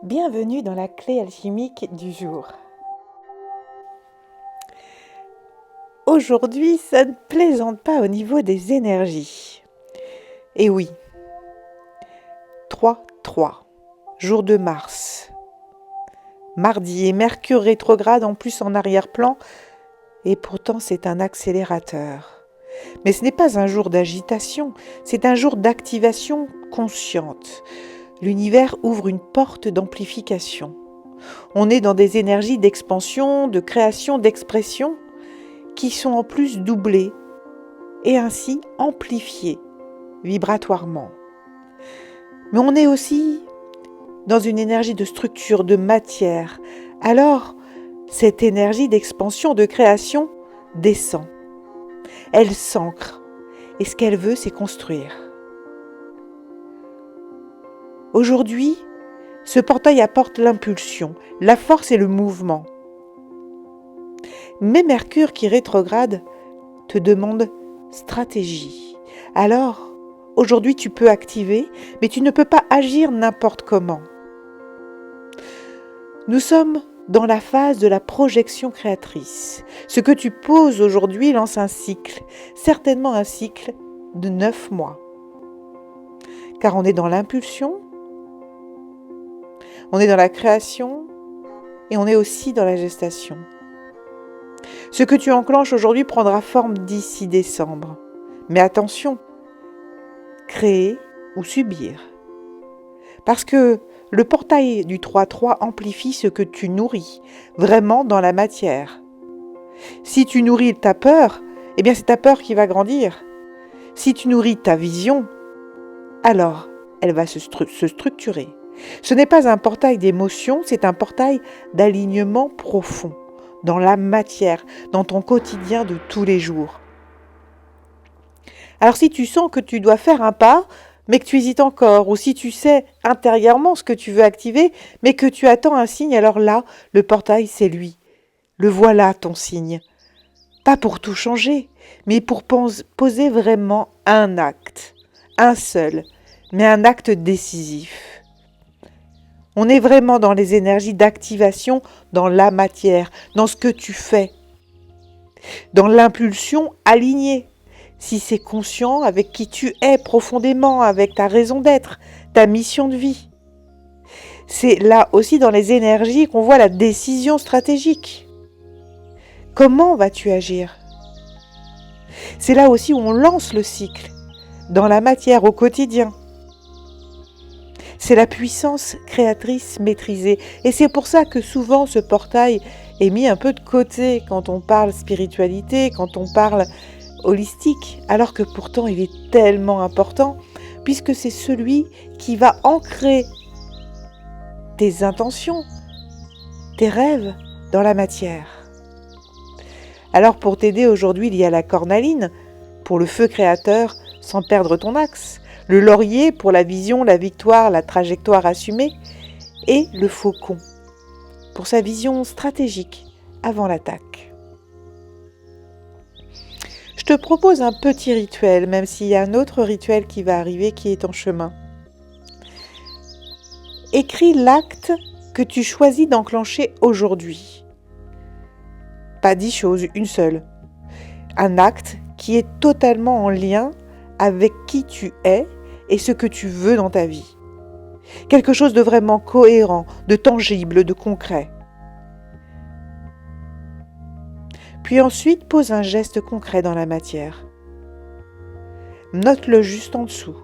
Bienvenue dans la clé alchimique du jour. Aujourd'hui, ça ne plaisante pas au niveau des énergies. Et oui, 3-3, jour de Mars. Mardi et Mercure rétrograde en plus en arrière-plan, et pourtant c'est un accélérateur. Mais ce n'est pas un jour d'agitation, c'est un jour d'activation consciente. L'univers ouvre une porte d'amplification. On est dans des énergies d'expansion, de création, d'expression qui sont en plus doublées et ainsi amplifiées vibratoirement. Mais on est aussi dans une énergie de structure, de matière. Alors, cette énergie d'expansion, de création descend. Elle s'ancre et ce qu'elle veut, c'est construire. Aujourd'hui, ce portail apporte l'impulsion, la force et le mouvement. Mais Mercure qui rétrograde te demande stratégie. Alors, aujourd'hui tu peux activer, mais tu ne peux pas agir n'importe comment. Nous sommes dans la phase de la projection créatrice. Ce que tu poses aujourd'hui lance un cycle, certainement un cycle de 9 mois. Car on est dans l'impulsion, on est dans la création et on est aussi dans la gestation. Ce que tu enclenches aujourd'hui prendra forme d'ici décembre. Mais attention, créer ou subir. Parce que le portail du 3-3 amplifie ce que tu nourris, vraiment dans la matière. Si tu nourris ta peur, eh bien c'est ta peur qui va grandir. Si tu nourris ta vision, alors elle va se structurer. Ce n'est pas un portail d'émotion, c'est un portail d'alignement profond, dans la matière, dans ton quotidien de tous les jours. Alors si tu sens que tu dois faire un pas, mais que tu hésites encore, ou si tu sais intérieurement ce que tu veux activer, mais que tu attends un signe, alors là, le portail, c'est lui. Le voilà, ton signe. Pas pour tout changer, mais pour poser vraiment un acte. Un seul, mais un acte décisif. On est vraiment dans les énergies d'activation, dans la matière, dans ce que tu fais. Dans l'impulsion alignée. Si c'est conscient avec qui tu es profondément, avec ta raison d'être, ta mission de vie. C'est là aussi dans les énergies qu'on voit la décision stratégique. Comment vas-tu agir ? C'est là aussi où on lance le cycle, dans la matière, au quotidien. C'est la puissance créatrice maîtrisée. Et c'est pour ça que souvent ce portail est mis un peu de côté quand on parle spiritualité, quand on parle holistique, alors que pourtant il est tellement important, puisque c'est celui qui va ancrer tes intentions, tes rêves dans la matière. Alors pour t'aider aujourd'hui, il y a la cornaline, pour le feu créateur, sans perdre ton axe, le laurier pour la vision, la victoire, la trajectoire assumée, et le faucon, pour sa vision stratégique avant l'attaque. Je te propose un petit rituel, même s'il y a un autre rituel qui va arriver qui est en chemin. Écris l'acte que tu choisis d'enclencher aujourd'hui. Pas 10 choses, une seule. Un acte qui est totalement en lien avec qui tu es et ce que tu veux dans ta vie. Quelque chose de vraiment cohérent, de tangible, de concret. Puis ensuite, pose un geste concret dans la matière. Note-le juste en dessous.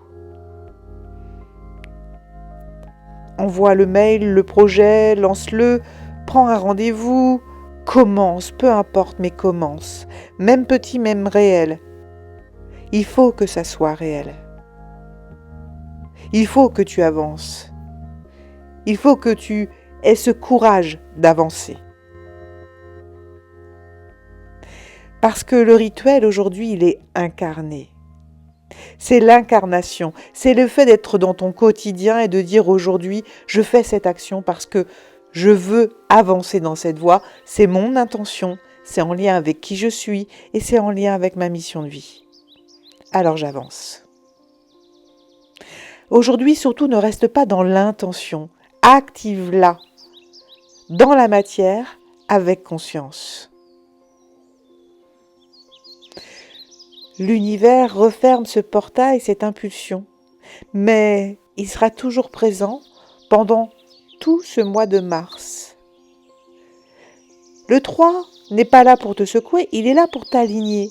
Envoie le mail, le projet, lance-le, prends un rendez-vous, commence, peu importe, mais commence. Même petit, même réel. Il faut que ça soit réel. Il faut que tu avances. Il faut que tu aies ce courage d'avancer. Parce que le rituel aujourd'hui, il est incarné. C'est l'incarnation, c'est le fait d'être dans ton quotidien et de dire aujourd'hui, je fais cette action parce que je veux avancer dans cette voie, c'est mon intention, c'est en lien avec qui je suis et c'est en lien avec ma mission de vie. Alors j'avance. Aujourd'hui, surtout, ne reste pas dans l'intention, active-la dans la matière avec conscience. L'univers referme ce portail, cette impulsion, mais il sera toujours présent pendant tout ce mois de mars. Le 3 n'est pas là pour te secouer, il est là pour t'aligner.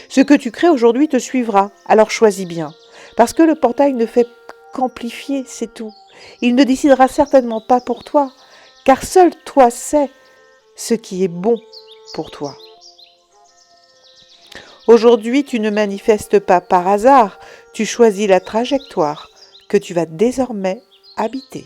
Ce que tu crées aujourd'hui te suivra, alors choisis bien. Parce que le portail ne fait qu'amplifier, c'est tout. Il ne décidera certainement pas pour toi, car seul toi sais ce qui est bon pour toi. Aujourd'hui, tu ne manifestes pas par hasard, tu choisis la trajectoire que tu vas désormais habiter.